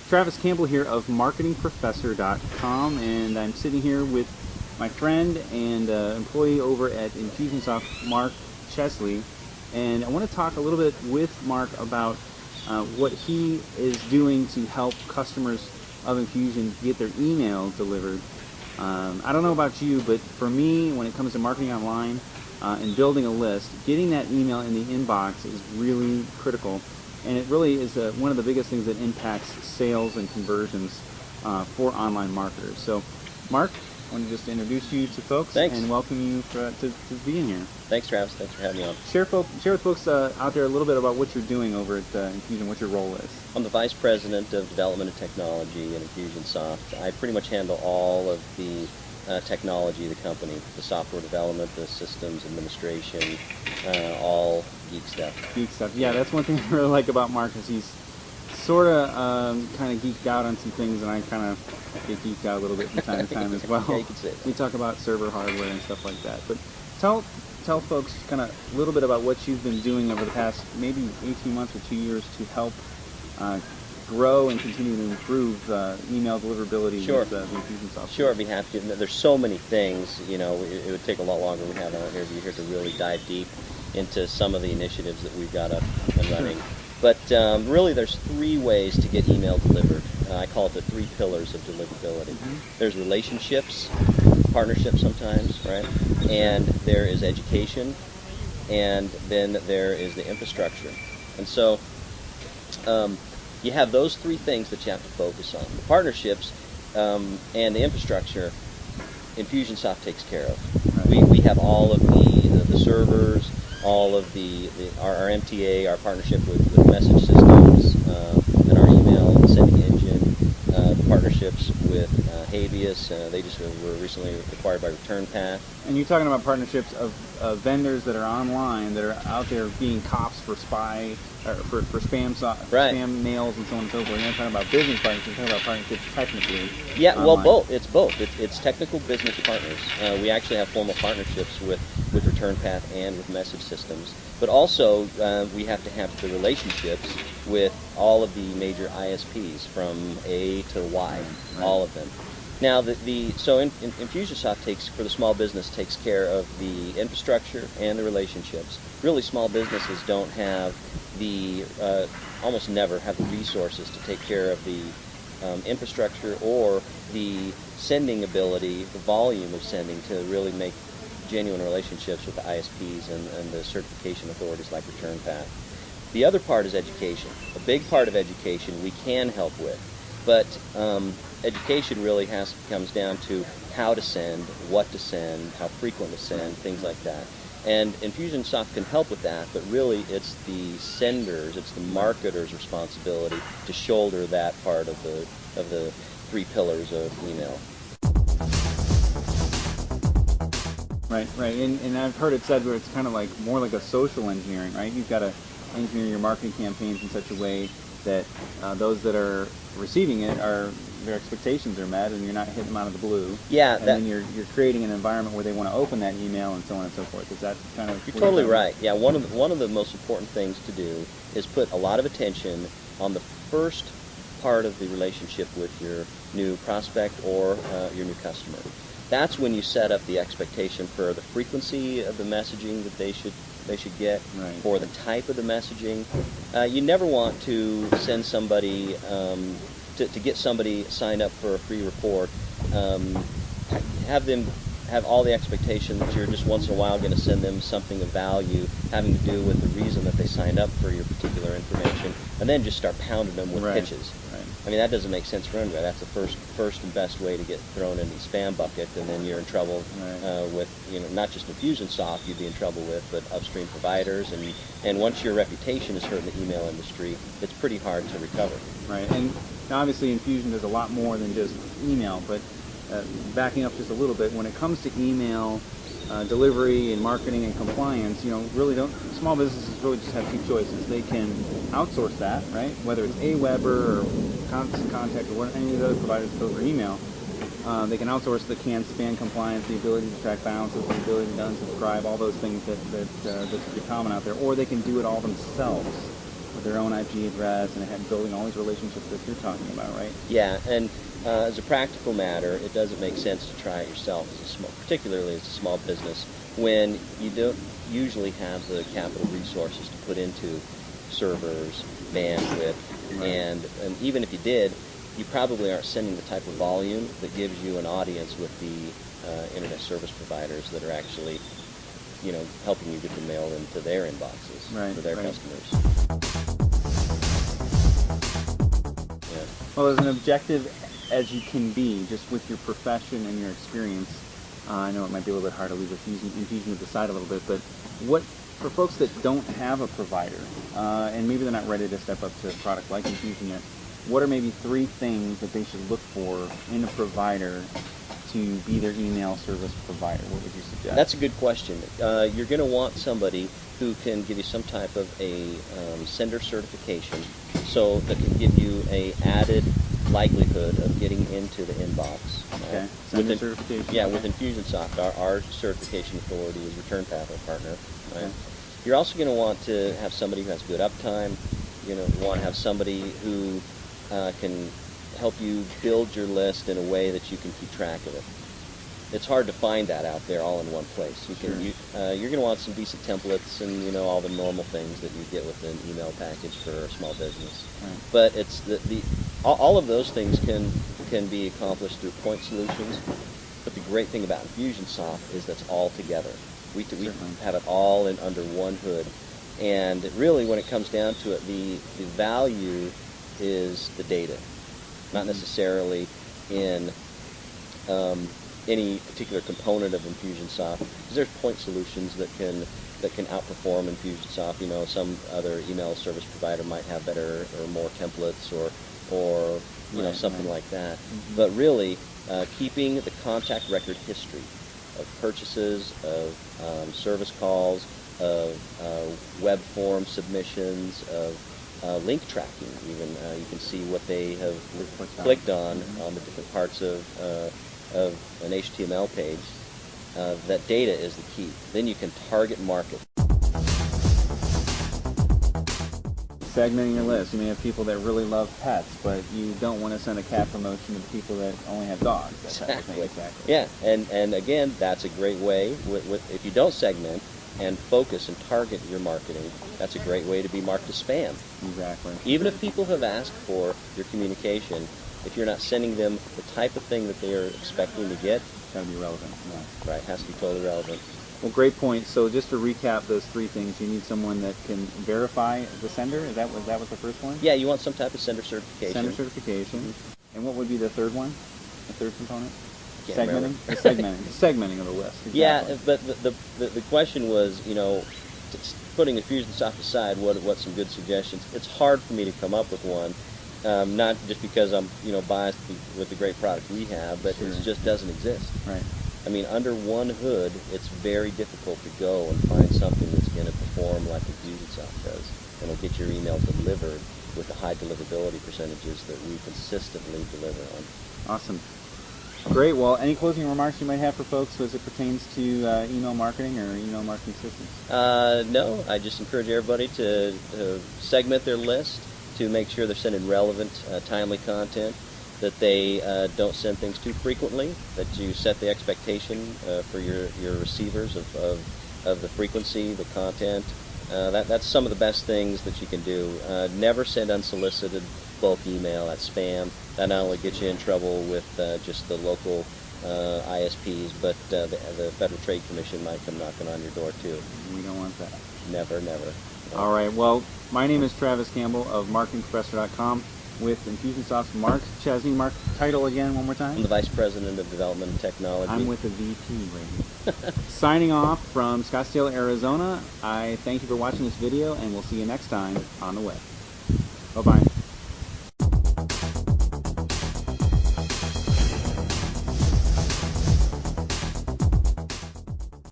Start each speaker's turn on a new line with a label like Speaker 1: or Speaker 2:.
Speaker 1: Travis Campbell here of MarketingProfessor.com, and I'm sitting here with my friend and employee over at Infusionsoft, Mark Chesley, and I want to talk a little bit with Mark about what he is doing to help customers of Infusion get their email delivered. I don't know about you, but for me, when it comes to marketing online and building a list, getting that email in the inbox is really critical. And it really is one of the biggest things that impacts sales and conversions for online marketers. So, Mark, I want to just introduce you to folks.
Speaker 2: Thanks.
Speaker 1: And welcome you to being here.
Speaker 2: Thanks, Travis. Thanks for having me on.
Speaker 1: Share with folks out there a little bit about what you're doing over at Infusion, what your role is.
Speaker 2: I'm the Vice President of Development and Technology at Infusionsoft. I pretty much handle all of the technology of the company, the software development, the systems administration, all geek stuff.
Speaker 1: Geek stuff. Yeah, that's one thing I really like about Mark is he's sort of kind of geeked out on some things, and I kind of get geeked out a little bit from time to time as well.
Speaker 2: Yeah, you could say that.
Speaker 1: We talk about server hardware and stuff like that. But tell folks kind of a little bit about what you've been doing over the past maybe 18 months or 2 years to help grow and continue to improve email deliverability with the Infusionsoft.
Speaker 2: Sure, I'd be happy to. There's so many things, you know, it would take a lot longer. We have an interview here to really dive deep into some of the initiatives that we've got up and running. But really, there's three ways to get email delivered. I call it the three pillars of deliverability. There's relationships, partnerships sometimes, right? And there is education, and then there is the infrastructure. And so you have those three things that you have to focus on. The partnerships and the infrastructure, Infusionsoft takes care of. Right. We have all of the servers, all of our MTA, our partnership with message systems, and our email sending engine, partnerships with Habeas. They just were recently acquired by ReturnPath.
Speaker 1: And you're talking about partnerships of vendors that are online that are out there being cops for spam spam mails and so on and so forth. You're not talking about business partnerships. You're talking about partnerships technically.
Speaker 2: Yeah,
Speaker 1: online.
Speaker 2: Well, both. It's both. It's technical business partners. We actually have formal partnerships with ReturnPath and with message systems. But also, we have to have the relationships with all of the major ISPs from A to Y, all of them. Now, Infusionsoft for the small business takes care of the infrastructure and the relationships. Really, small businesses don't have almost never have the resources to take care of the infrastructure or the sending ability, the volume of sending to really make genuine relationships with the ISPs and the certification authorities like ReturnPath. The other part is education. A big part of education we can help with, but education really comes down to how to send, what to send, how frequent to send, things like that. And Infusionsoft can help with that, but really it's the senders, it's the marketer's responsibility to shoulder that part of the three pillars of email.
Speaker 1: Right. And I've heard it said where it's kind of like more like a social engineering, right? You've got to engineer your marketing campaigns in such a way that those that are receiving it their expectations are met, and you're not hitting them out of the blue.
Speaker 2: Yeah.
Speaker 1: And then you're creating an environment where they want to open that email and so on and so forth. Is that kind of?
Speaker 2: You're totally right. Yeah. One of the most important things to do is put a lot of attention on the first part of the relationship with your new prospect or your new customer. That's when you set up the expectation for the frequency of the messaging that they should get, for the type of the messaging. You never want to send somebody to get somebody signed up for a free report. Have them have all the expectation that you're just once in a while going to send them something of value having to do with the reason that they signed up for your particular information, and then just start pounding them with pitches. I mean, that doesn't make sense for anybody. That's the first and best way to get thrown in the spam bucket, and then you're in trouble with, not just Infusionsoft you'd be in trouble with, but upstream providers, and once your reputation is hurt in the email industry, it's pretty hard to recover.
Speaker 1: Right, and obviously Infusion does a lot more than just email, but backing up just a little bit, when it comes to email delivery and marketing and compliance, really small businesses really just have two choices. They can outsource that, right? Whether it's Aweber or Constant Contact or any of the other providers that deliver email, they can outsource the canned spam compliance, the ability to track balances, the ability to unsubscribe, all those things that's pretty common out there, or they can do it all themselves. with their own IP address and building all these relationships that you're talking about, right?
Speaker 2: Yeah, and as a practical matter, it doesn't make sense to try it yourself, particularly as a small business, when you don't usually have the capital resources to put into servers, bandwidth,
Speaker 1: Right.
Speaker 2: and even if you did, you probably aren't sending the type of volume that gives you an audience with the internet service providers that are actually, helping you get the mail into their inboxes for their customers. Yeah.
Speaker 1: Well, as an objective as you can be, just with your profession and your experience, I know it might be a little bit hard to leave Infusion to the side a little bit, but for folks that don't have a provider, and maybe they're not ready to step up to a product like Infusion yet, what are maybe 3 things that they should look for in a provider to be their email service provider? What would you suggest?
Speaker 2: That's a good question. You're going to want somebody who can give you some type of a sender certification, so that can give you a added likelihood of getting into the inbox.
Speaker 1: Okay. Sender certification.
Speaker 2: Yeah,
Speaker 1: okay.
Speaker 2: with Infusionsoft, our certification authority is ReturnPath, our partner. Right?
Speaker 1: Okay.
Speaker 2: You're also going to want to have somebody who has good uptime. You want to have somebody who can help you build your list in a way that you can keep track of it. It's hard to find that out there all in one place. You're going to want some decent templates and all the normal things that you get with an email package for a small business.
Speaker 1: Right.
Speaker 2: But it's all of those things can be accomplished through point solutions. But the great thing about Infusionsoft is that's all together. We have it all under one hood. And really, when it comes down to it, the value is the data, not necessarily in any particular component of Infusionsoft. Because there's point solutions that can outperform Infusionsoft. Some other email service provider might have better or more templates or something like that.
Speaker 1: Mm-hmm.
Speaker 2: But really, keeping the contact record history of purchases, of service calls, of web form submissions, of link tracking. Even you can see what they have clicked on the different parts of an HTML page. That data is the key. Then you can target market.
Speaker 1: Segmenting your list. You may have people that really love pets, but you don't want to send a cat promotion to people that only have dogs.
Speaker 2: Exactly. Yeah, and again, that's a great way. If you don't segment and focus and target your marketing, that's a great way to be marked as spam.
Speaker 1: Exactly.
Speaker 2: Even if people have asked for your communication, if you're not sending them the type of thing that they are expecting to get,
Speaker 1: it's got to be relevant. Yeah.
Speaker 2: Right, it has to be totally relevant.
Speaker 1: Well, great point. So just to recap those 3 things, you need someone that can verify the sender. Is that was the first one?
Speaker 2: Yeah, you want some type of sender certification.
Speaker 1: Sender certification. Mm-hmm. And what would be the third one? The third component?
Speaker 2: Segmenting.
Speaker 1: Segmenting of the list. Exactly.
Speaker 2: Yeah, but the question was, putting Infusionsoft aside, what some good suggestions? It's hard for me to come up with one. Not just because I'm biased with the great product we have, but it just doesn't exist.
Speaker 1: Right.
Speaker 2: I mean, under one hood, it's very difficult to go and find something that's going to perform like Infusionsoft does, and will get your email delivered with the high deliverability percentages that we consistently deliver on.
Speaker 1: Awesome. Great. Well, any closing remarks you might have for folks as it pertains to email marketing or email marketing systems?
Speaker 2: No, I just encourage everybody to segment their list, to make sure they're sending relevant, timely content, that they don't send things too frequently, that you set the expectation for your receivers of the frequency, the content. That's some of the best things that you can do. Never send unsolicited bulk email. That's spam. That not only gets you in trouble with just the local ISPs, but the Federal Trade Commission might come knocking on your door too.
Speaker 1: We don't want that.
Speaker 2: Never, never.
Speaker 1: All right. Well, my name is Travis Campbell of MarketingProfessor.com with Infusionsoft's Mark Chesney. Mark, title again one more time?
Speaker 2: I'm the Vice President of Development and Technology.
Speaker 1: I'm with the VP rating. Signing off from Scottsdale, Arizona. I thank you for watching this video, and we'll see you next time on the web. Bye-bye.